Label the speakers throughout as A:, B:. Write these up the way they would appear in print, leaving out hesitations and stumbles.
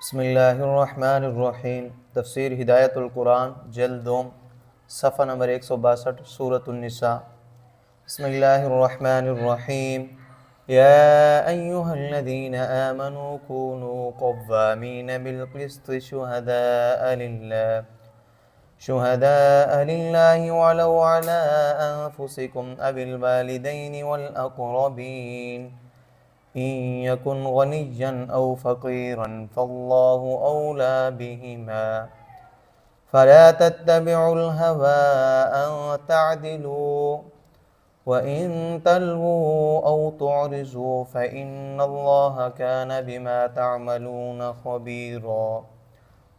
A: بسم اللہ الرحمن الرحیم۔ تفسیر ہدایت القرآن جلد دوم صفحہ نمبر 162 سورۃ النساء۔ بسم اللہ الرحمن الرحیم۔ یا ایہا الذین آمنوا کونوا قوامین بالقسط شہداء للہ ولو علی انفسکم او الوالدین والاقربین إن يكن غنيا أو فقيرا فالله أولى بهما فلا تتبعوا الهوى أن تعدلوا وإن تلووا أو تعرضوا فإن الله كان بما تعملون خبيرا۔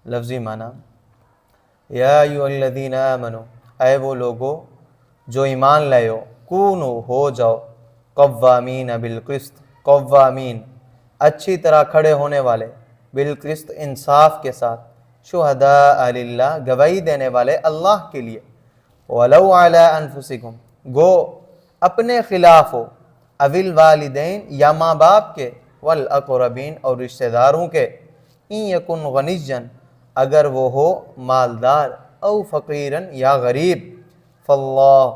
A: لفظی معنی، یا ایھا الذین آمنوا، اے وہ لوگو جو ایمان لائے ہو، کونو ہو جاؤ، قوامین بالقسط، قوامین اچھی طرح کھڑے ہونے والے، بالقسط انصاف کے ساتھ، شہداء للہ گواہی دینے والے اللہ کے لیے، ولو علی انفسکم گو اپنے خلاف ہو، اوil والدین یا ماں باپ کے، والاقربین اور رشتہ داروں کے، ان یکن غنیًا اگر وہ ہو مالدار، او فقیرن یا غریب، فاللہ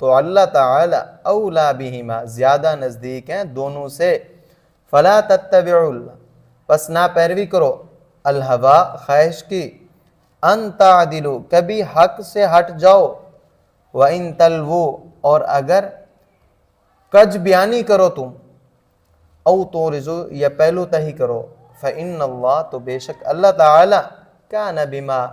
A: تو اللہ تعالی اولا بہما زیادہ نزدیک ہیں دونوں سے، فلا تتبعوا پس نہ پیروی کرو، الہوا خواہش کی، ان تعدلوا کبھی حق سے ہٹ جاؤ، وَإِن تَلْوُوا اور اگر کج بیانی کرو تم، او تورزو یا پہلو تہی کرو، فإن اللہ تو بے شک اللہ تعالی کان بما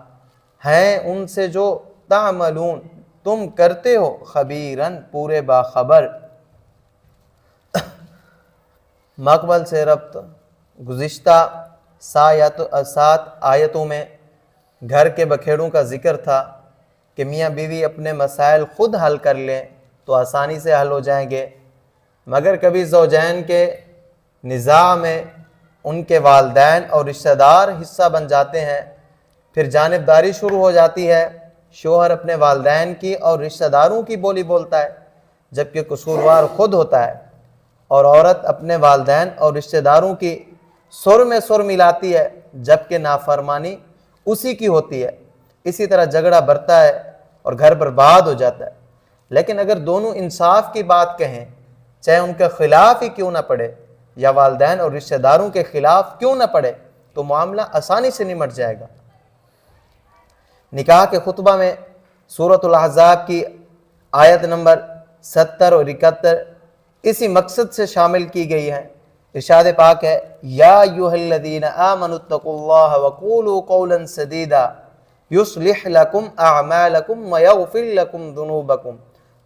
A: ہیں ان سے جو تعملون تم کرتے ہو، خبیراً پورے باخبر۔ مقبل سے ربط، گزشتہ 7 آیتوں میں گھر کے بکھیڑوں کا ذکر تھا کہ میاں بیوی اپنے مسائل خود حل کر لیں تو آسانی سے حل ہو جائیں گے، مگر کبھی زوجین کے نزاع میں ان کے والدین اور رشتہ دار حصہ بن جاتے ہیں، پھر جانبداری شروع ہو جاتی ہے، شوہر اپنے والدین کی اور رشتہ داروں کی بولی بولتا ہے جبکہ قصوروار خود ہوتا ہے، اور عورت اپنے والدین اور رشتہ داروں کی سر میں سر ملاتی ہے جبکہ نافرمانی اسی کی ہوتی ہے۔ اسی طرح جھگڑا بڑھتا ہے اور گھر برباد ہو جاتا ہے۔ لیکن اگر دونوں انصاف کی بات کہیں، چاہے ان کے خلاف ہی کیوں نہ پڑے یا والدین اور رشتہ داروں کے خلاف کیوں نہ پڑے، تو معاملہ آسانی سے نمٹ جائے گا۔ نکاح کے خطبہ میں سورۃ الاحزاب کی آیت نمبر 70 اور 71 اسی مقصد سے شامل کی گئی ہے۔ ارشاد پاک ہے، یا ایھا الذین آمنوا اتقوا اللہ وقولوا قولا سدیدا یصلح لکم اعمالکم ویغفر لکم ذنوبکم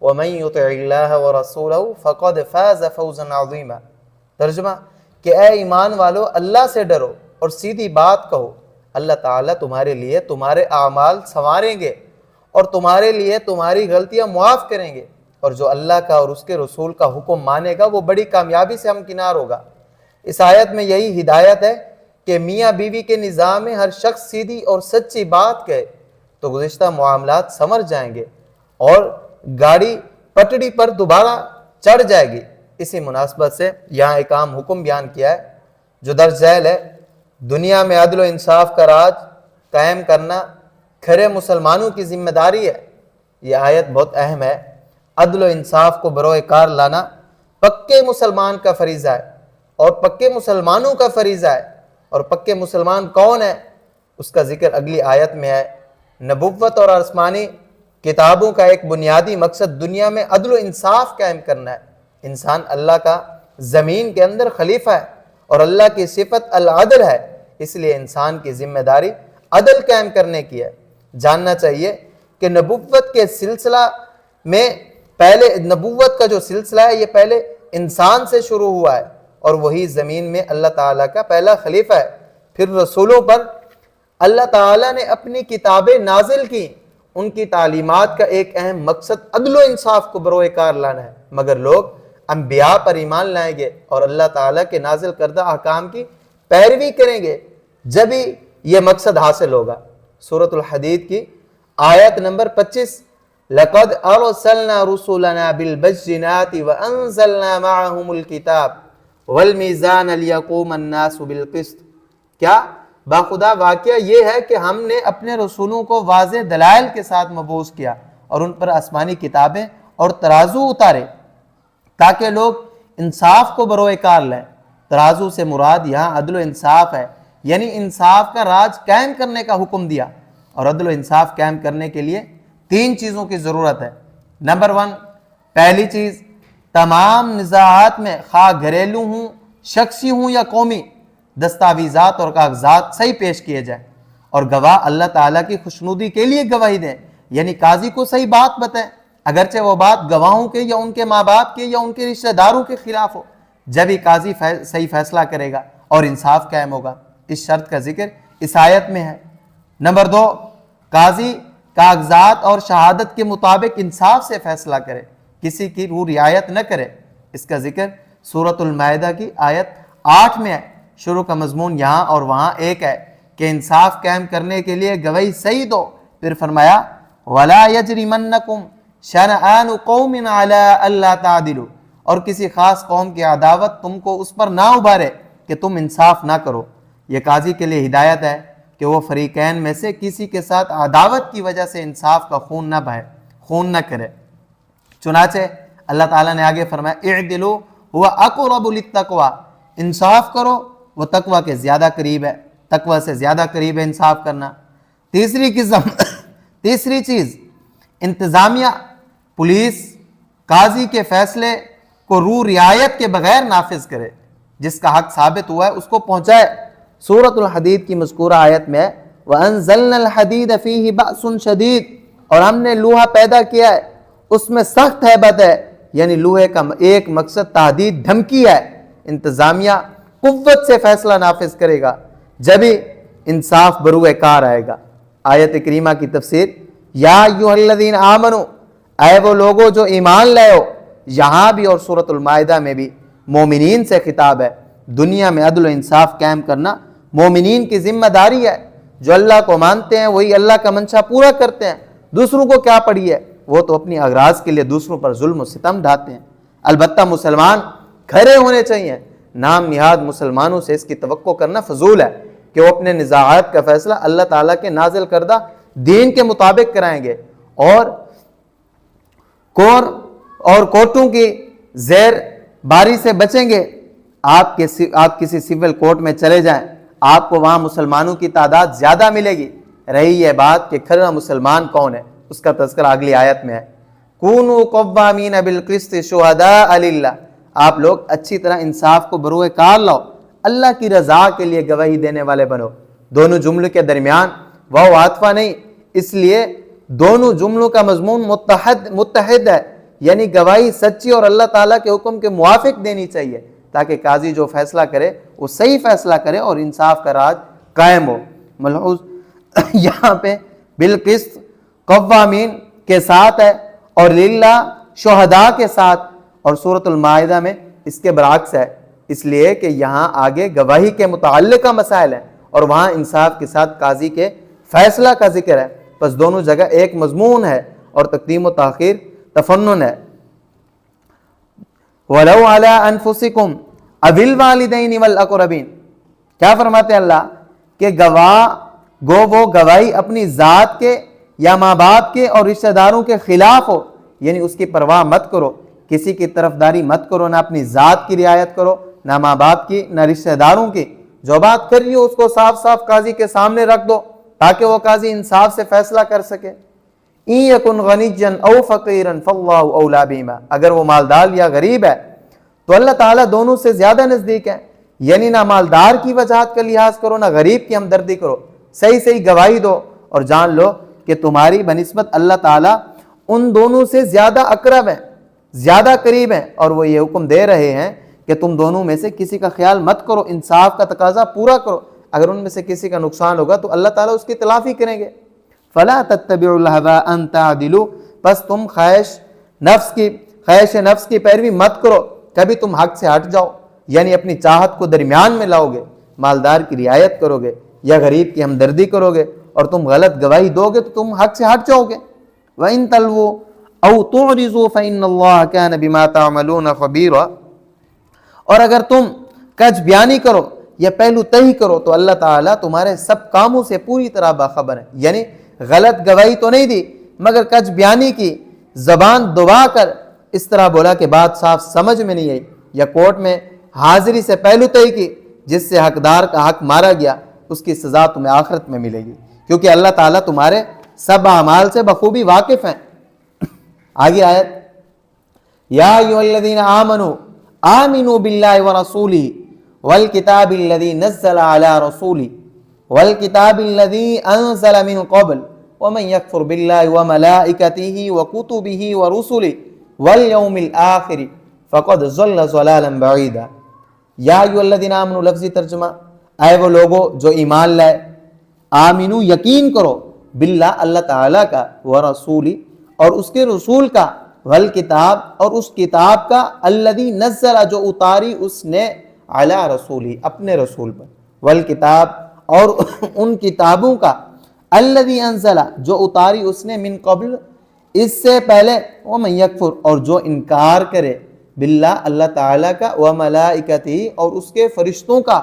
A: ومن یطع اللہ ورسولہ فقد فاز فوزا عظیما۔ ترجمہ کہ اے ایمان والو اللہ سے ڈرو اور سیدھی بات کہو، اللہ تعالیٰ تمہارے لیے تمہارے اعمال سنواریں گے اور تمہارے لیے تمہاری غلطیاں معاف کریں گے، اور جو اللہ کا اور اس کے رسول کا حکم مانے گا وہ بڑی کامیابی سے ہمکنار ہوگا۔ اس آیت میں یہی ہدایت ہے کہ میاں بیوی کے نظام میں ہر شخص سیدھی اور سچی بات کہے تو گزشتہ معاملات سنور جائیں گے اور گاڑی پٹڑی پر دوبارہ چڑھ جائے گی۔ اسی مناسبت سے یہاں ایک عام حکم بیان کیا ہے جو درج ذیل ہے، دنیا میں عدل و انصاف کا راج قائم کرنا کھرے مسلمانوں کی ذمہ داری ہے۔ یہ آیت بہت اہم ہے۔ عدل و انصاف کو بروئے کار لانا پکے مسلمان کا فریضہ ہے اور پکے مسلمانوں کا فریضہ ہے، اور پکے مسلمان کون ہے اس کا ذکر اگلی آیت میں ہے۔ نبوت اور آسمانی کتابوں کا ایک بنیادی مقصد دنیا میں عدل و انصاف قائم کرنا ہے۔ انسان اللہ کا زمین کے اندر خلیفہ ہے اور اللہ کی صفت العدل ہے، اس لیے انسان کی ذمہ داری عدل قائم کرنے کی ہے۔ جاننا چاہیے کہ نبوت کے سلسلہ میں نبوت کا جو سلسلہ ہے یہ پہلے انسان سے شروع ہوا ہے اور وہی زمین میں اللہ تعالیٰ کا پہلا خلیفہ ہے۔ پھر رسولوں پر اللہ تعالیٰ نے اپنی کتابیں نازل کی، ان کی تعلیمات کا ایک اہم مقصد عدل و انصاف کو بروئے کار لانا ہے، مگر لوگ انبیاء پر ایمان لائیں گے اور اللہ تعالیٰ کے نازل کردہ احکام کی پیروی کریں گے جبھی یہ مقصد حاصل ہوگا۔ سورۃ الحدید کی آیت نمبر 25، لَقَدْ أَرْسَلْنَا رُسُلَنَا بِالْبَيِّنَاتِ وَأَنزَلْنَا مَعَهُمُ الْكِتَابَ وَالْمِيزَانَ لِيَقُومَ النَّاسُ بِالْقِسْطِ، کیا باخدا واقعہ یہ ہے کہ ہم نے اپنے رسولوں کو واضح دلائل کے ساتھ مبعوث کیا اور ان پر آسمانی کتابیں اور ترازو اتارے تاکہ لوگ انصاف کو بروئے کار لیں۔ ترازو سے مراد یہاں عدل و انصاف ہے، یعنی انصاف کا راج قائم کرنے کا حکم دیا، اور عدل و انصاف قائم کرنے کے لیے 3 چیزوں کی ضرورت ہے۔ نمبر 1، پہلی چیز، تمام نزاعات میں خواہ گھریلو ہوں، شخصی ہوں یا قومی، دستاویزات اور کاغذات صحیح پیش کیے جائیں، اور گواہ اللہ تعالیٰ کی خوشنودی کے لیے گواہی دیں، یعنی قاضی کو صحیح بات بتائیں، اگرچہ وہ بات گواہوں کے یا ان کے ماں باپ کے یا ان کے رشتہ داروں کے خلاف ہو، جب ہی قاضی صحیح فیصلہ کرے گا اور انصاف قائم ہوگا۔ اس شرط کا ذکر اس آیت میں ہے۔ نمبر 2، قاضی کاغذات اور شہادت کے مطابق انصاف سے فیصلہ کرے، کسی کی روح رعایت نہ کرے۔ اس کا ذکر سورۃ المائدہ کی آیت 8 میں ہے۔ شروع کا مضمون یہاں اور وہاں ایک ہے کہ انصاف قائم کرنے کے لیے گواہی صحیح دو۔ پھر فرمایا وَلَا يَجْرِمَنَّكُمْ شَنَآنُ قَوْمٍ عَلَىٰ أَلَّا تَعْدِلُوا، اور کسی خاص قوم کی عداوت تم کو اس پر نہ ابھارے کہ تم انصاف نہ کرو۔ یہ قاضی کے لیے ہدایت ہے کہ وہ فریقین میں سے کسی کے ساتھ عداوت کی وجہ سے انصاف کا خون نہ کرے۔ چنانچہ اللہ تعالیٰ نے آگے فرمایا اعدلوا هو اقرب للتقوى، انصاف کرو، وہ تقوی کے زیادہ قریب ہے، تقوی سے زیادہ قریب ہے انصاف کرنا۔ تیسری چیز، انتظامیہ، پولیس قاضی کے فیصلے کو روح رعایت کے بغیر نافذ کرے، جس کا حق ثابت ہوا ہے اس کو پہنچائے۔ سورۃ الحدید کی مذکورہ آیت میں وَأَنزَلْنَا الْحَدِيدَ فِيهِ بَأْسٌ شَدِيدٌ، اور ہم نے لوہا پیدا کیا ہے، اس میں سخت ہیبت ہے، یعنی لوہے کا ایک مقصد تحدید دھمکی ہے۔ انتظامیہ قوت سے فیصلہ نافذ کرے گا جبھی انصاف بروئے کار آئے گا۔ آیت کریمہ کی تفسیر یا ایھا الذین آمنوا، اے وہ لوگو جو ایمان لائے ہو، یہاں بھی اور سورۃ المائدہ میں بھی مومنین سے خطاب ہے۔ دنیا میں عدل و انصاف قائم کرنا مومنین کی ذمہ داری ہے۔ جو اللہ کو مانتے ہیں وہی اللہ کا منشا پورا کرتے ہیں، دوسروں کو کیا پڑی ہے، وہ تو اپنی اغراض کے لیے دوسروں پر ظلم و ستم ڈھاتے ہیں۔ البتہ مسلمان کھڑے ہونے چاہیے۔ نام نہاد مسلمانوں سے اس کی توقع کرنا فضول ہے کہ وہ اپنے نزاعات کا فیصلہ اللہ تعالیٰ کے نازل کردہ دین کے مطابق کرائیں گے اور کورٹوں کی زیر باری سے بچیں گے۔ آپ کسی سول کورٹ میں چلے جائیں، آپ کو وہاں مسلمانوں کی تعداد زیادہ ملے گی۔ رہی یہ بات کہ کھرا مسلمان کون ہے، اس کا تذکرہ اگلی آیت میں ہے۔ کونوا قوامین بالقسط شہداء للہ، آپ لوگ اچھی طرح انصاف کو بروئے کار لاؤ، اللہ کی رضا کے لیے گواہی دینے والے بنو۔ دونوں جملوں کے درمیان واو عاطفہ نہیں، اس لیے دونوں جملوں کا مضمون متحد ہے، یعنی گواہی سچی اور اللہ تعالیٰ کے حکم کے موافق دینی چاہیے تاکہ قاضی جو فیصلہ کرے وہ صحیح فیصلہ کرے اور انصاف کا راج قائم ہو۔ ملحوظ یہاں پہ بالقسط قوامین کے ساتھ ہے اور للہ شہداء کے ساتھ، اور سورۃ المائدہ میں اس کے برعکس ہے، اس لیے کہ یہاں آگے گواہی کے متعلقہ مسائل ہیں اور وہاں انصاف کے ساتھ قاضی کے فیصلہ کا ذکر ہے۔ پس دونوں جگہ ایک مضمون ہے اور تقدیم و تاخیر تفنن ہے۔ وَلَوْ عَلَىٰ أَنفُسِكُمْ أَوِ الْوَالِدَيْنِ وَالْأَقْرَبِينَ، کیا فرماتے ہیں اللہ کہ وہ گواہی اپنی ذات کے یا ماں باپ کے اور رشتہ داروں کے خلاف ہو، یعنی اس کی پرواہ مت کرو، کسی کی طرفداری مت کرو، نہ اپنی ذات کی رعایت کرو، نہ ماں باپ کی، نہ رشتہ داروں کی۔ جو بات کر رہی ہو اس کو صاف صاف قاضی کے سامنے رکھ دو تاکہ وہ قاضی انصاف سے فیصلہ کر سکے۔ إِن يَكُنْ غَنِيًّا أَوْ فَقِيرًا فَاللَّهُ أَوْلَىٰ بِهِمَا، اگر وہ مالدار یا غریب ہے تو اللہ تعالیٰ دونوں سے زیادہ نزدیک ہے، یعنی نہ مالدار کی وجہات کا لحاظ کرو نہ غریب کی ہمدردی کرو، صحیح گواہی دو اور جان لو کہ تمہاری بنسبت اللہ تعالیٰ ان دونوں سے زیادہ اقرب ہے، زیادہ قریب ہیں، اور وہ یہ حکم دے رہے ہیں کہ تم دونوں میں سے کسی کا خیال مت کرو، انصاف کا تقاضا پورا کرو، اگر ان میں سے کسی کا نقصان ہوگا تو اللہ تعالیٰ اس کی تلافی کریں گے۔ فَلَا تَتَّبِعُوا الْهَوَىٰ أَن تَعْدِلُوا، پس تم خواہش نفس کی پیروی مت کرو، کبھی تم حق سے ہٹ جاؤ، یعنی اپنی چاہت کو درمیان میں لاؤ گے، مالدار کی رعایت کرو گے یا غریب کی ہمدردی کرو گے اور تم غلط گواہی دو گے تو تم حق سے ہٹ جاؤ گے۔ وَإِن تَلْوُوا أَوْ تُعْرِضُوا فَإِنَّ اللَّهَ كَانَ بِمَا تَعْمَلُونَ خَبِيرًا، اور اگر تم کج بیانی کرو یہ پہلو طے کرو تو اللہ تعالیٰ تمہارے سب کاموں سے پوری طرح باخبر ہے. یعنی غلط گواہی تو نہیں دی مگر کچھ بیانی کی، زبان دبا کر اس طرح بولا کہ بات صاف سمجھ میں نہیں آئی، یا کورٹ میں حاضری سے پہلو طے کی جس سے حقدار کا حق مارا گیا، اس کی سزا تمہیں آخرت میں ملے گی، کیونکہ اللہ تعالیٰ تمہارے سب اعمال سے بخوبی واقف ہیں. آگے آیت، یا ایھا الذین آمنوا آمنوا باللہ ورسولہ والکتاب الذی نزل علی رسولہ والکتاب الذی انزل من قبل ومن یکفر باللہ وملائکتہ وکتبہ ورسلہ والیوم الآخر فقد ضل ضلالا بعیدا. یا ایھا الذین آمنوا لفظی ترجمہ، اے وہ لوگو جو ایمان لائے، آمنو یقین کرو، باللہ اللہ تعالیٰ کا، ورسولی اور اس کے رسول کا، والکتاب اور اس کتاب کا، الذی نزل جو اتاری اس نے، علی رسولی اپنے رسول پر، والکتاب اور ان کتابوں کا، الذی انزل جو اتاری اس نے، من قبل اس سے پہلے، ومن یکفر اور جو انکار کرے، باللہ اللہ تعالیٰ کا، وملائکتہ اور اس کے فرشتوں کا،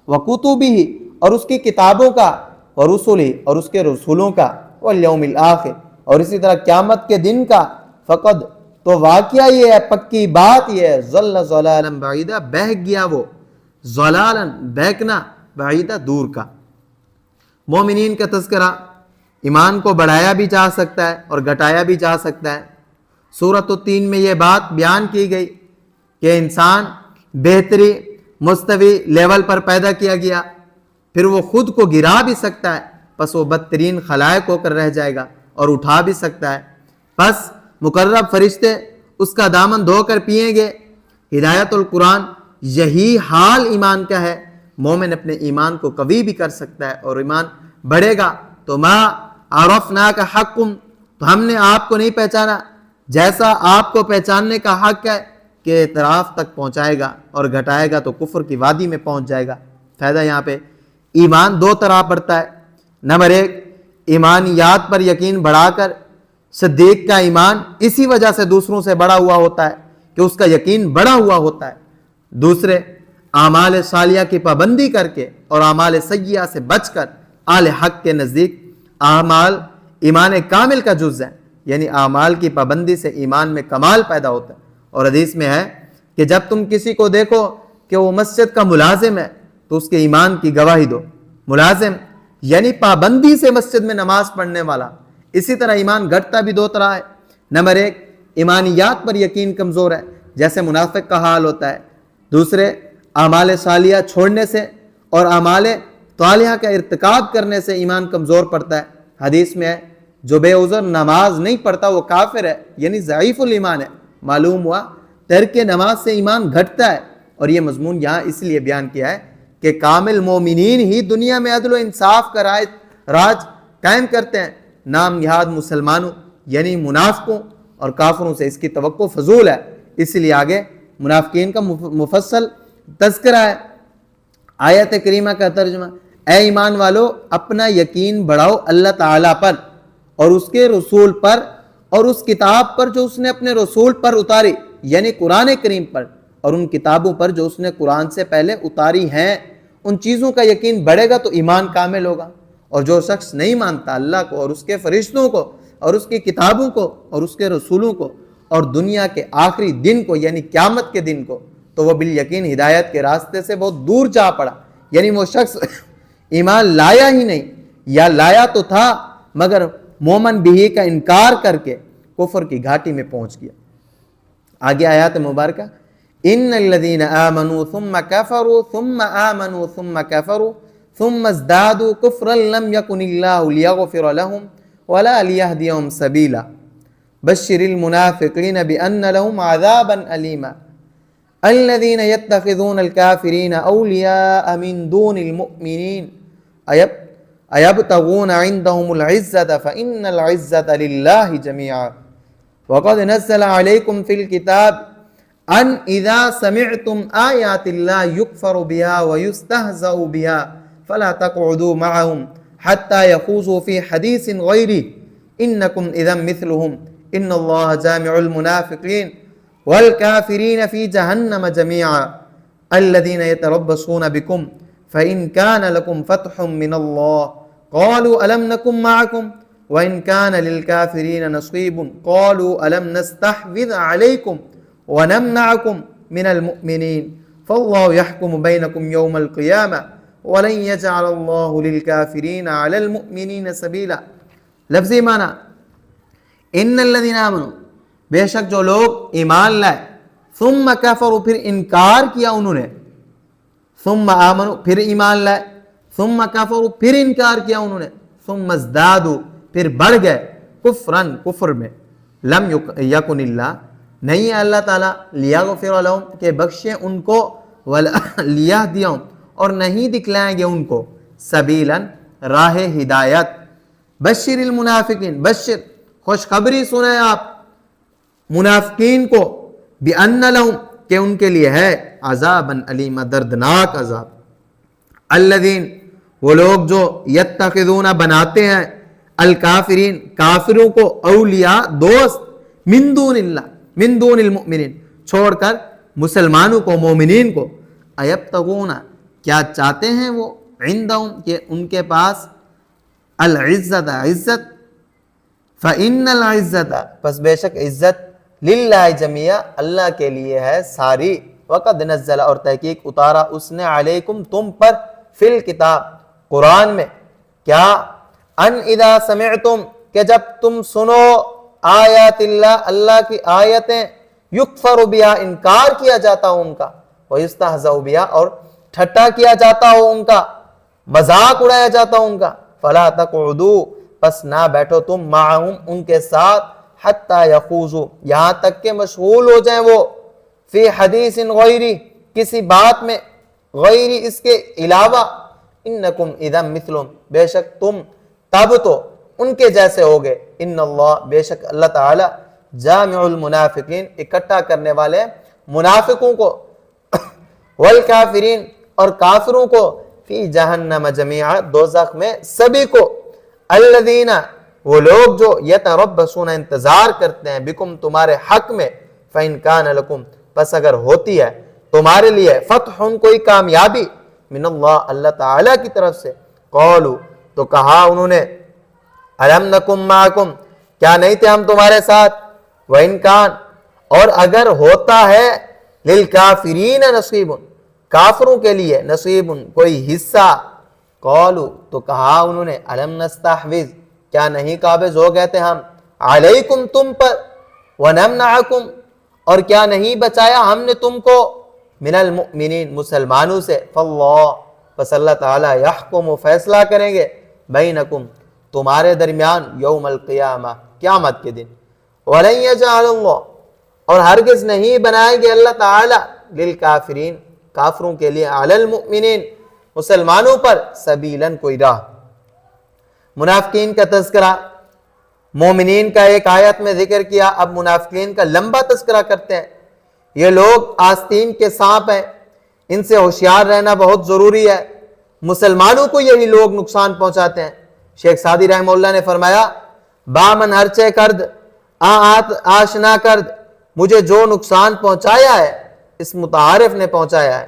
A: وکتبہ اور اس کی کتابوں کا، ورسلہ اور اس کے رسولوں کا، والیوم الآخر اور اسی طرح قیامت کے دن کا، فقد تو واقعہ یہ ہے، پکی بات یہ ہے، ضل ضلالا بعیدا بہک گیا وہ، ضلالا بہکنا، بعیدا دور کا. مومنین کا تذکرہ ایمان کو بڑھایا بھی جا سکتا ہے اور گھٹایا بھی جا سکتا ہے. سورۃ التین میں یہ بات بیان کی گئی کہ انسان بہتری مستوی لیول پر پیدا کیا گیا، پھر وہ خود کو گرا بھی سکتا ہے، پس وہ بدترین خلائق ہو کر رہ جائے گا اور اٹھا بھی سکتا ہے. پس مقرب فرشتے اس کا دامن دھو کر پیئیں گے. ہدایت القرآن یہی حال ایمان کا ہے. مومن اپنے ایمان کو قوی بھی کر سکتا ہے اور ایمان بڑھے گا. تو ما عرفناک حقم، تو ہم نے آپ کو نہیں پہچانا جیسا آپ کو پہچاننے کا حق ہے، کہ اعتراف تک پہنچائے گا اور گھٹائے گا تو کفر کی وادی میں پہنچ جائے گا. فائدہ یہاں پہ ایمان دو طرح بڑھتا ہے. نمبر ایک، ایمانیات پر یقین بڑھا کر صدیق کا ایمان اسی وجہ سے دوسروں سے بڑا ہوا ہوتا ہے کہ اس کا یقین بڑا ہوا ہوتا ہے. دوسرے، اعمال صالحہ کی پابندی کر کے اور اعمال سیئہ سے بچ کر اہل حق کے نزدیک اعمال ایمان کامل کا جز ہے، یعنی اعمال کی پابندی سے ایمان میں کمال پیدا ہوتا ہے. اور حدیث میں ہے کہ جب تم کسی کو دیکھو کہ وہ مسجد کا ملازم ہے تو اس کے ایمان کی گواہی دو. ملازم یعنی پابندی سے مسجد میں نماز پڑھنے والا. اسی طرح ایمان گھٹتا بھی دو طرح ہے. نمبر ایک، ایمانیات پر یقین کمزور ہے جیسے منافق کا حال ہوتا ہے. دوسرے، اعمال صالحہ چھوڑنے سے اور اعمال طالحہ کا ارتکاب کرنے سے ایمان کمزور پڑتا ہے. حدیث میں ہے جو بے عذر نماز نہیں پڑھتا وہ کافر ہے، یعنی ضعیف الایمان ہے. معلوم ہوا ترک نماز سے ایمان گھٹتا ہے. اور یہ مضمون یہاں اس لیے بیان کیا ہے کہ کامل مومنین ہی دنیا میں عدل و انصاف کا راج قائم کرتے ہیں. نام نہاد مسلمانوں یعنی منافقوں اور کافروں سے اس کی توقع فضول ہے. اس لیے آگے منافقین کا مفصل تذکرہ ہے. آیت کریمہ کا ترجمہ، اے ایمان والو اپنا یقین بڑھاؤ اللہ تعالیٰ پر اور اس کے رسول پر اور اس کتاب پر جو اس نے اپنے رسول پر اتاری، یعنی قرآن کریم پر، اور ان کتابوں پر جو اس نے قرآن سے پہلے اتاری ہیں. ان چیزوں کا یقین بڑھے گا تو ایمان کامل ہوگا. اور جو شخص نہیں مانتا اللہ کو اور اس کے فرشتوں کو اور اس کی کتابوں کو اور اس کے رسولوں کو اور دنیا کے آخری دن کو یعنی قیامت کے دن کو، تو وہ بالیقین ہدایت کے راستے سے بہت دور جا پڑا. یعنی وہ شخص ایمان لایا ہی نہیں، یا لایا تو تھا مگر مومن بھی کا انکار کر کے کفر کی گھاٹی میں پہنچ گیا. آگے آیات مبارکہ، ان الذین آمنوا ثم کفروا ثم آمنوا ثم کفروا ثم ازدادوا کفرا لم یکن اللہ لیغفر لهم ولا لیہدیہم سبیلا بشر المنافقین بان لهم عذابا علیما الذین یتخذون الکافرین اولیاء من دون المؤمنین ایبتغون عندهم العزة فإن العزة للہ جميعا وقد نزل علیکم فی الکتاب ان اذا سمعتم آیات اللہ یکفر بها ویستہزأ بها فلا تقعدوا معهم حتى يخوضوا في حديث غيره انکم اذا مثلهم ان اللہ جامع المنافقین والکافرین فی جہنم جميعا الذین یتربصون بکم فإن كان لكم فتح من الله قالوا ألم نكن معكم وإن كان للكافرين نصيب قالوا ألم نستحوذ عليكم ونمنعكم من المؤمنين فالله يحكم بينكم يوم القيامة ولن يجعل الله للكافرين على المؤمنين سبيلا. لفظی معنی ان الذین آمنوا، بے شک جو لوگ ایمان لائے، ثم کفروا پھر انکار کیا انہوں نے، ثم آمنوا پھر ایمان لائے، ثم کفروا پھر انکار کیا انہوں نے، ثم ازدادوا پھر بڑھ گئے کفرن کفر میں، لم یکن اللہ نہیں ہے اللہ تعالیٰ لیغفر لہم کہ بخشیں ان کو، لیہدیہم اور نہیں دکھلائیں گے ان کو، سبیلاً راہ ہدایت. بشر المنافقین، بشر خوشخبری سنیں آپ منافقین کو، بِأَنَّ لَهُمْ کہ ان کے لیے ہے عذاباً علیما دردناک عذاب. الذین وہ لوگ جو یتخذون بناتے ہیں الکافرین کافروں کو اولیاء دوست، من دون اللہ من دون المؤمنین چھوڑ کر مسلمانوں کو مومنین کو، ایبتغون کیا چاہتے ہیں وہ، عندہم کہ ان کے پاس، العزت عزت، فإن العزت پس بے شک عزت، للہ جمیعہ اللہ کے لیے ہے ساری، وقد نزل اور تحقیق اتارا اس نے، علیکم تم پر، فی الکتاب قرآن میں، کیا، ان اذا سمعتم کہ جب تم سنو، آیات اللہ اللہ کی آیتیں، یکفر بہا انکار کیا جاتا ہو ان کا، ویستہزأ بہا اور ٹھٹا کیا جاتا ہو ان کا، مذاق اڑایا جاتا ہو ان کا، فلا تقعدوا پس نہ بیٹھو تم، معہم ان کے ساتھ، حتی یخوضوا یہاں تک کہ مشغول ہو جائیں وہ، فی حدیث غیری کسی بات میں، غیری اس کے علاوہ، انکم اذا مثلہم بے شک تم تب تو ان کے جیسے ہوگے، ان اللہ بے شک اللہ تعالی، جامع المنافقین اکٹھا کرنے والے منافقوں کو، والکافرین اور کافروں کو، فی جہنم جمیعا دوزخ میں سبھی کو، الذین وہ لوگ جو یتربصون انتظار کرتے ہیں، بکم تمہارے حق میں، فإن کان لکم پس اگر ہوتی ہے تمہارے لیے، فتح کوئی کامیابی، من اللہ اللہ تعالیٰ کی طرف سے، قولوا تو کہا انہوں نے، الم نکم معکم کیا نہیں تھے ہم تمہارے ساتھ، وإن کان اور اگر ہوتا ہے، للکافرین نصیب کافروں کے لیے، نصیب کوئی حصہ، قولوا تو کہا انہوں نے، الم نستحوذ کیا نہیں قابض ہو گئے تھے ہم، علیکم تم پر، ونمنعکم اور کیا نہیں بچایا ہم نے تم کو، من المؤمنین مسلمانوں سے، فاللہ پس اللہ تعالیٰ، یحکم فیصلہ کریں گے، بینکم تمہارے درمیان، یوم القیامہ قیامت کے دن، ولن یجعل اللہ اور ہرگز نہیں بنائیں گے اللہ تعالیٰ، للکافرین کافروں کے لیے، علی المؤمنین مسلمانوں پر، سبیلاً کوئی راہ. منافقین کا تذکرہ مومنین کا ایک آیت میں ذکر کیا، اب منافقین کا لمبا تذکرہ کرتے ہیں. یہ لوگ آستین کے سانپ ہیں، ان سے ہوشیار رہنا بہت ضروری ہے، مسلمانوں کو یہی لوگ نقصان پہنچاتے ہیں. شیخ سعدی رحمہ اللہ نے فرمایا، بامن ہرچے کرد آشنا کرد مجھے جو نقصان پہنچایا ہے اس متعارف نے پہنچایا ہے،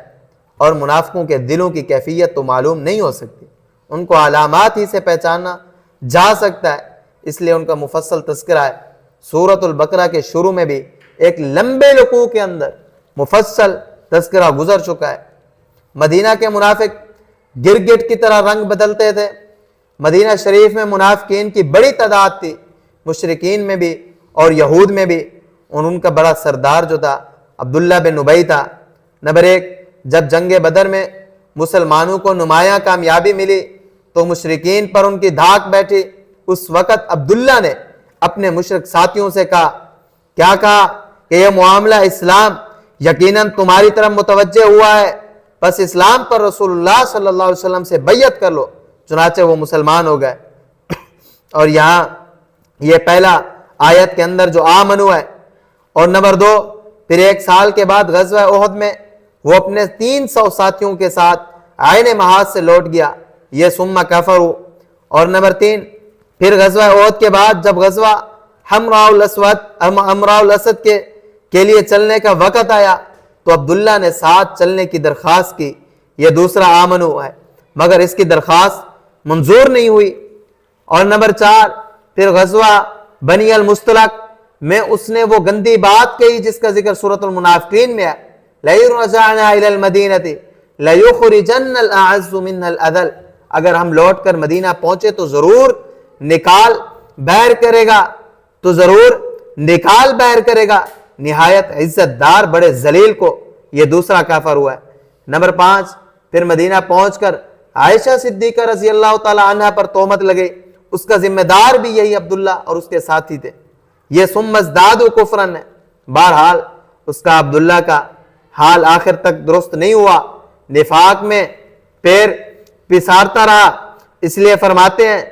A: اور منافقوں کے دلوں کی کیفیت تو معلوم نہیں ہو سکتی، ان کو علامات ہی سے پہچانا جا سکتا ہے، اس لیے ان کا مفصل تذکرہ ہے. سورۃ البقرہ کے شروع میں بھی ایک لمبے رکوع کے اندر مفصل تذکرہ گزر چکا ہے. مدینہ کے منافق گرگٹ کی طرح رنگ بدلتے تھے. مدینہ شریف میں منافقین کی بڑی تعداد تھی، مشرکین میں بھی اور یہود میں بھی، اور ان کا بڑا سردار جو تھا عبداللہ بن ابی تھا. نمبر 1، جب جنگ بدر میں مسلمانوں کو نمایاں کامیابی ملی تو مشرکین پر ان کی دھاک بیٹھی. اس وقت عبداللہ نے اپنے مشرک ساتھیوں سے کہا، کیا کہا کہ یہ معاملہ اسلام یقیناً تمہاری طرف متوجہ ہوا ہے، بس اسلام پر رسول اللہ صلی اللہ علیہ وسلم سے بیعت کر لو. چنانچہ وہ مسلمان ہو گئے. اور یہاں یہ پہلا آیت کے اندر جو آمنو ہے. اور نمبر 2، پھر 1 سال کے بعد غزوہ احد میں وہ اپنے 300 ساتھیوں کے ساتھ عین محاذ سے لوٹ گیا، یہ ثم کفروا. اور نمبر 3، پھر غزوہ احد کے بعد جب غزوہ حمراء الاسد کے لیے چلنے کا وقت آیا تو عبداللہ نے ساتھ چلنے کی درخواست کی، یہ دوسرا آمنو ہے، مگر اس کی درخواست منظور نہیں ہوئی۔ اور نمبر 4 پھر غزوہ بنی المستلق میں اس نے وہ گندی بات کہی جس کا ذکر سورۃ المنافقین میں ہے، لَئِن رَجَعْنَا إِلَى الْمَدِينَةِ لَيُخْرِجَنَّ الْأَعَزُّ مِنْهَا الْأَذَلَّ، اگر ہم لوٹ کر مدینہ پہنچے تو ضرور نکال بیر کرے گا، تو ضرور نکال بیر کرے گا نہایت عزت دار بڑے ذلیل کو۔ یہ دوسرا کافر ہوا ہے۔ نمبر 5 پھر مدینہ پہنچ کر عائشہ صدیقہ رضی اللہ تعالی عنہ پر تہمت لگے، اس کا ذمہ دار بھی یہی عبداللہ اور اس کے ساتھی تھے۔ یہ ثم ازدادوا کفرا ہے۔ بہرحال اس کا عبداللہ کا حال آخر تک درست نہیں ہوا، نفاق میں پیر پسارتا رہا، اس لیے فرماتے ہیں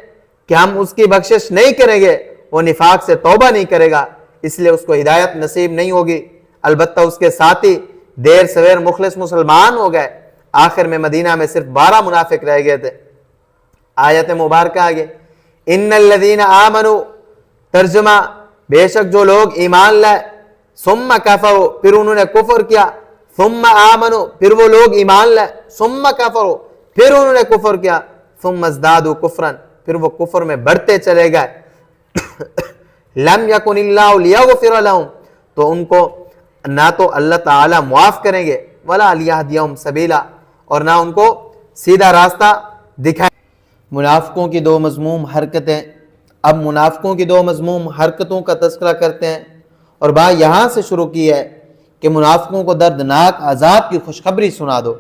A: کہ ہم اس کی بخشش نہیں کریں گے، وہ نفاق سے توبہ نہیں کرے گا، اس لیے اس کو ہدایت نصیب نہیں ہوگی۔ البتہ اس کے ساتھی دیر سویر مخلص مسلمان ہو گئے، آخر میں مدینہ میں صرف 12 منافق رہ گئے تھے۔ آیت مبارکہ آگے، ان الذین آمنوا، ترجمہ بے شک جو لوگ ایمان لائے، ثم کفروا پھر انہوں نے کفر کیا، ثم آمنوا پھر وہ لوگ ایمان لائے، ثم کفروا پھر انہوں نے کفر کیا، ثم ازدادوا کفرا پھر وہ کفر میں بڑھتے چلے گئے، لم یکن اللہ لیغفر لہم تو ان کو نہ تو اللہ تعالی معاف کریں گے، ولا لیہدیہم سبیلا اور نہ ان کو سیدھا راستہ دکھائیں۔ منافقوں کی 2 مذموم حرکتیں۔ اب منافقوں کی 2 مذموم حرکتوں کا تذکرہ کرتے ہیں، اور بات یہاں سے شروع کی ہے کہ منافقوں کو دردناک عذاب کی خوشخبری سنا دو۔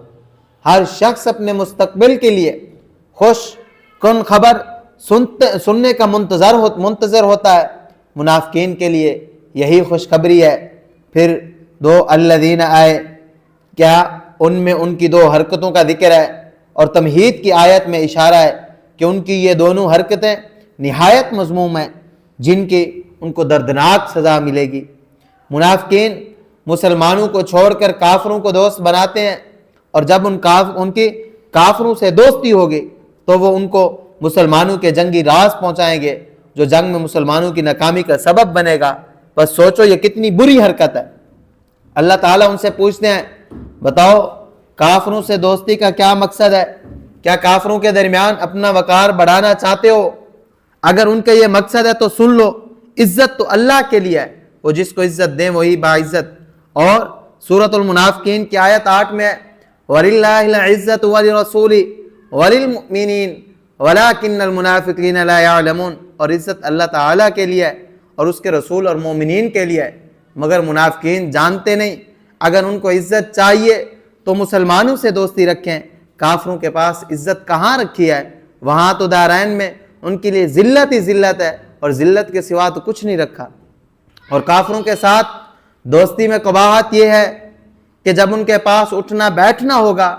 A: ہر شخص اپنے مستقبل کے لیے خوش کن خبر سننے کا منتظر ہوتا ہے، منافقین کے لیے یہی خوشخبری ہے۔ پھر 2 الذین آئے، کیا ان میں ان کی 2 حرکتوں کا ذکر ہے، اور تمہید کی آیت میں اشارہ ہے کہ ان کی یہ دونوں حرکتیں نہایت مذموم ہیں، جن کی ان کو دردناک سزا ملے گی۔ منافقین مسلمانوں کو چھوڑ کر کافروں کو دوست بناتے ہیں، اور جب ان کی کافروں سے دوستی ہوگی تو وہ ان کو مسلمانوں کے جنگی راز پہنچائیں گے، جو جنگ میں مسلمانوں کی ناکامی کا سبب بنے گا۔ بس سوچو یہ کتنی بری حرکت ہے۔ اللہ تعالیٰ ان سے پوچھتے ہیں، بتاؤ کافروں سے دوستی کا کیا مقصد ہے؟ کیا کافروں کے درمیان اپنا وقار بڑھانا چاہتے ہو؟ اگر ان کا یہ مقصد ہے تو سن لو، عزت تو اللہ کے لیے ہے، وہ جس کو عزت دیں وہی باعزت۔ اور سورۃ المنافقین کی آیت 8 میں وَلِلَّهِ الْعِزَّةُ وَلِرَسُولِهِ وَلِلْمُؤْمِنِينَ وَلَكِنَّ الْمُنَافِقِينَ لَا يَعْلَمُونَ، اور عزت اللہ تعالیٰ کے لیے ہے اور اس کے رسول اور مومنین کے لیے ہے، مگر منافقین جانتے نہیں۔ اگر ان کو عزت چاہیے تو مسلمانوں سے دوستی رکھیں، کافروں کے پاس عزت کہاں رکھی ہے؟ وہاں تو دارین میں ان کے لیے ذلت ہی ذلت ہے، اور ذلت کے سوا تو کچھ نہیں رکھا۔ اور کافروں کے ساتھ دوستی میں قباحت یہ ہے کہ جب ان کے پاس اٹھنا بیٹھنا ہوگا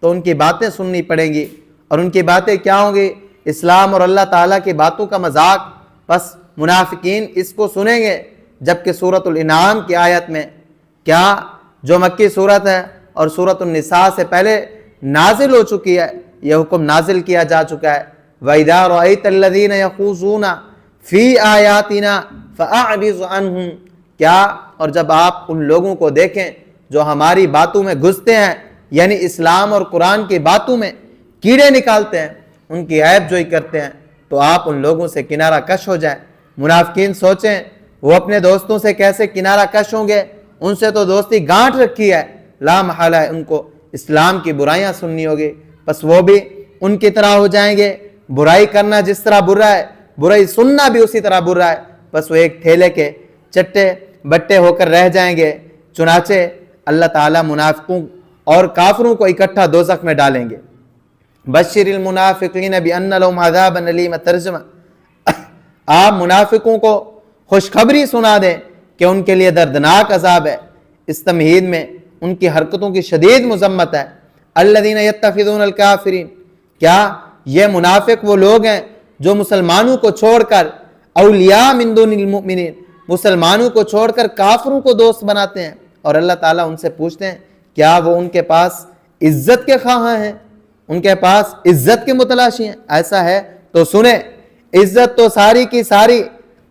A: تو ان کی باتیں سننی پڑیں گی، اور ان کی باتیں کیا ہوں گی؟ اسلام اور اللہ تعالیٰ کی باتوں کا مذاق۔ بس منافقین اس کو سنیں گے، جبکہ سورۃ الانعام کی آیت میں کیا جو مکی صورت ہے اور سورۃ النساء سے پہلے نازل ہو چکی ہے، یہ حکم نازل کیا جا چکا ہے، وَإِذَا رَأَيْتَ الَّذِينَ يَخُوضُونَ فِي آيَاتِنَا فَأَعْرِضْ عَنْهُمْ، کیا اور جب آپ ان لوگوں کو دیکھیں جو ہماری باتوں میں گھستے ہیں، یعنی اسلام اور قرآن کی باتوں میں کیڑے نکالتے ہیں، ان کی عیب جوئی کرتے ہیں، تو آپ ان لوگوں سے کنارہ کش ہو جائیں۔ منافقین سوچیں وہ اپنے دوستوں سے کیسے کنارہ کش ہوں گے، ان سے تو دوستی گانٹھ رکھی ہے، لا محالہ ہے ان کو اسلام کی برائیاں سننی ہوگی، بس وہ بھی ان کی طرح ہو جائیں گے۔ برائی کرنا جس طرح برا ہے، برائی سننا بھی اسی طرح برا ہے، بس وہ ایک تھیلے کے چٹے بٹے ہو کر رہ جائیں گے۔ چنانچہ اللہ تعالیٰ منافقوں اور کافروں کو اکٹھا دوزخ میں ڈالیں گے۔ بشر المنافقین بان لهم عذابا الیما، ترجمہ آپ منافقوں کو خوشخبری سنا دیں کہ ان کے لیے دردناک عذاب ہے۔ اس تمہید میں ان کی حرکتوں کی شدید مذمت ہے۔ الذین یتخذون الکافرین، کیا یہ منافق وہ لوگ ہیں جو مسلمانوں کو چھوڑ کر اولیاء من دون المؤمنین، مسلمانوں کو چھوڑ کر کافروں کو دوست بناتے ہیں؟ اور اللہ تعالیٰ ان سے پوچھتے ہیں کیا وہ ان کے پاس عزت کے خواہاں ہیں، ان کے پاس عزت کے متلاشی ہیں؟ ایسا ہے تو سنیں، عزت تو ساری کی ساری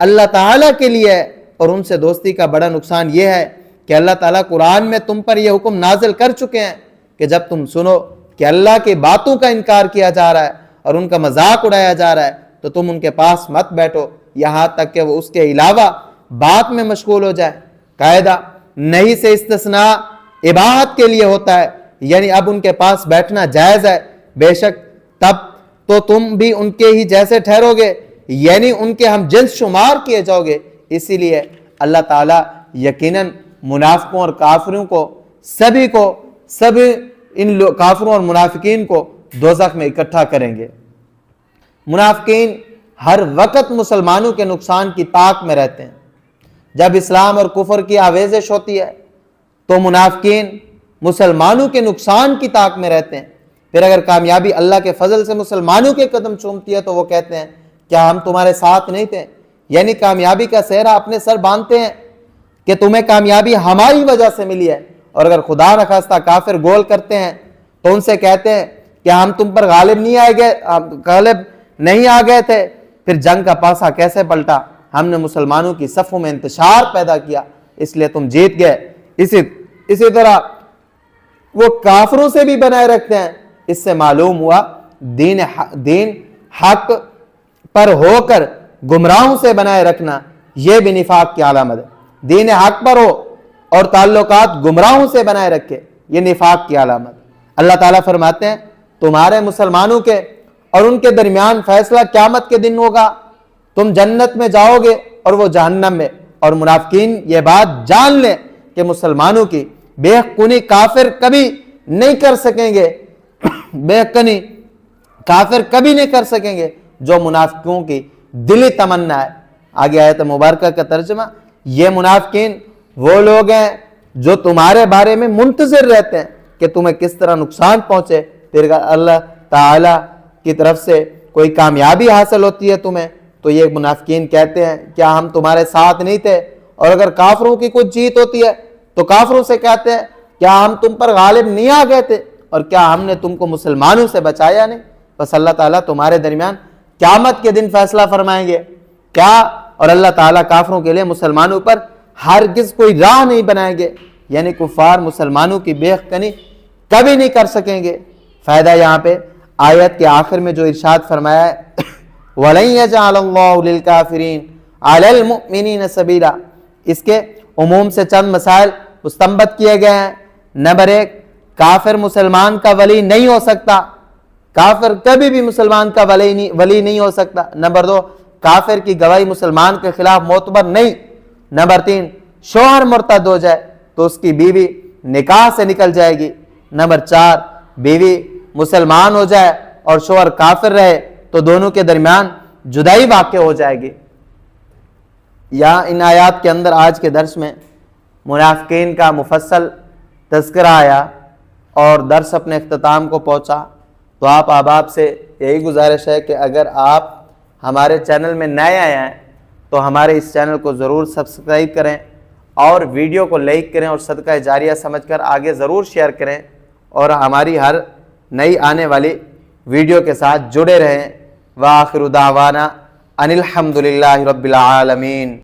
A: اللہ تعالیٰ کے لیے ہے، اور ان سے دوستی کا بڑا نقصان یہ ہے کہ اللہ تعالیٰ قرآن میں تم پر یہ حکم نازل کر چکے ہیں کہ جب تم سنو کہ اللہ کی باتوں کا انکار کیا جا رہا ہے اور ان کا مذاق اڑایا جا رہا ہے تو تم ان کے پاس مت بیٹھو یہاں تک کہ وہ اس کے علاوہ بات میں مشغول ہو جائے۔ قاعدہ نہیں سے استثناء اباحت کے لیے ہوتا ہے، یعنی اب ان کے پاس بیٹھنا جائز ہے، بے شک تب تو تم بھی ان کے ہی جیسے ٹھہرو گے، یعنی ان کے ہم جنس شمار کیے جاؤ گے۔ اسی لیے اللہ تعالیٰ یقیناً منافقوں اور کافروں کو سب ان کافروں اور منافقین کو دوزخ میں اکٹھا کریں گے۔ منافقین ہر وقت مسلمانوں کے نقصان کی طاق میں رہتے ہیں۔ جب اسلام اور کفر کی آویزش ہوتی ہے تو منافقین مسلمانوں کے نقصان کی طاق میں رہتے ہیں، پھر اگر کامیابی اللہ کے فضل سے مسلمانوں کے قدم چومتی ہے تو وہ کہتے ہیں کیا ہم تمہارے ساتھ نہیں تھے، یعنی کامیابی کا سہرا اپنے سر باندھتے ہیں کہ تمہیں کامیابی ہماری وجہ سے ملی ہے۔ اور اگر خدا نخواستہ کافر گول کرتے ہیں تو ان سے کہتے ہیں کہ ہم تم پر غالب نہیں آ گئے تھے، پھر جنگ کا پاسا کیسے پلٹا، ہم نے مسلمانوں کی صفوں میں انتشار پیدا کیا اس لیے تم جیت گئے۔ اسی طرح وہ کافروں سے بھی بنائے رکھتے ہیں۔ اس سے معلوم ہوا دین حق پر ہو کر گمراہوں سے بنائے رکھنا یہ بھی نفاق کی علامت ہے۔ دین حق پر ہو اور تعلقات گمراہوں سے بنائے رکھے، یہ نفاق کی علامت۔ اللہ تعالیٰ فرماتے ہیں تمہارے مسلمانوں کے اور ان کے درمیان فیصلہ قیامت کے دن ہوگا، تم جنت میں جاؤ گے اور وہ جہنم میں۔ اور منافقین یہ بات جان لیں کہ مسلمانوں کی بے حقی کافر کبھی نہیں کر سکیں گے، بے حقی کافر کبھی نہیں کر سکیں گے جو منافقوں کی دلی تمنا ہے۔ آگے آیت مبارکہ کا ترجمہ، یہ منافقین وہ لوگ ہیں جو تمہارے بارے میں منتظر رہتے ہیں کہ تمہیں کس طرح نقصان پہنچے، پھر اللہ تعالیٰ کی طرف سے کوئی کامیابی حاصل ہوتی ہے تمہیں تو یہ منافقین کہتے ہیں کیا ہم تمہارے ساتھ نہیں تھے، اور اگر کافروں کی کچھ جیت ہوتی ہے تو کافروں سے کہتے ہیں کیا ہم تم پر غالب نہیں آ گئے تھے، اور کیا ہم نے تم کو مسلمانوں سے بچایا نہیں۔ بس اللہ تعالیٰ تمہارے درمیان قیامت کے دن فیصلہ فرمائیں گے کیا، اور اللہ تعالیٰ کافروں کے لیے مسلمانوں پر ہرگز کوئی راہ نہیں بنائیں گے، یعنی کفار مسلمانوں کی بے حقی کبھی نہیں کر سکیں گے۔ فائدہ یہاں پہ آیت کے آخر میں جو ارشاد فرمایا ہے وَلَن يَجْعَلَ اللَّهُ لِلْكَافِرِينَ عَلَى الْمُؤْمِنِينَ سَبِيلًا، اس کے عموم سے چند مسائل مستنبط کیے گئے ہیں۔ نمبر 1، کافر مسلمان کا ولی نہیں ہو سکتا، کافر کبھی بھی مسلمان کا ولی نہیں ہو سکتا۔ نمبر 2، کافر کی گواہی مسلمان کے خلاف معتبر نہیں۔ نمبر 3، شوہر مرتد ہو جائے تو اس کی بیوی نکاح سے نکل جائے گی۔ نمبر 4، بیوی مسلمان ہو جائے اور شوہر کافر رہے تو دونوں کے درمیان جدائی واقع ہو جائے گی۔ یہاں ان آیات کے اندر آج کے درس میں منافقین کا مفصل تذکرہ آیا اور درس اپنے اختتام کو پہنچا۔ تو آپ احباب سے یہی گزارش ہے کہ اگر آپ ہمارے چینل میں نئے آئے ہیں تو ہمارے اس چینل کو ضرور سبسکرائب کریں اور ویڈیو کو لائک کریں اور صدقہ جاریہ سمجھ کر آگے ضرور شیئر کریں، اور ہماری ہر نئی آنے والی ویڈیو کے ساتھ جڑے رہیں۔ وآخر دعوانا ان الحمد للہ رب العالمین۔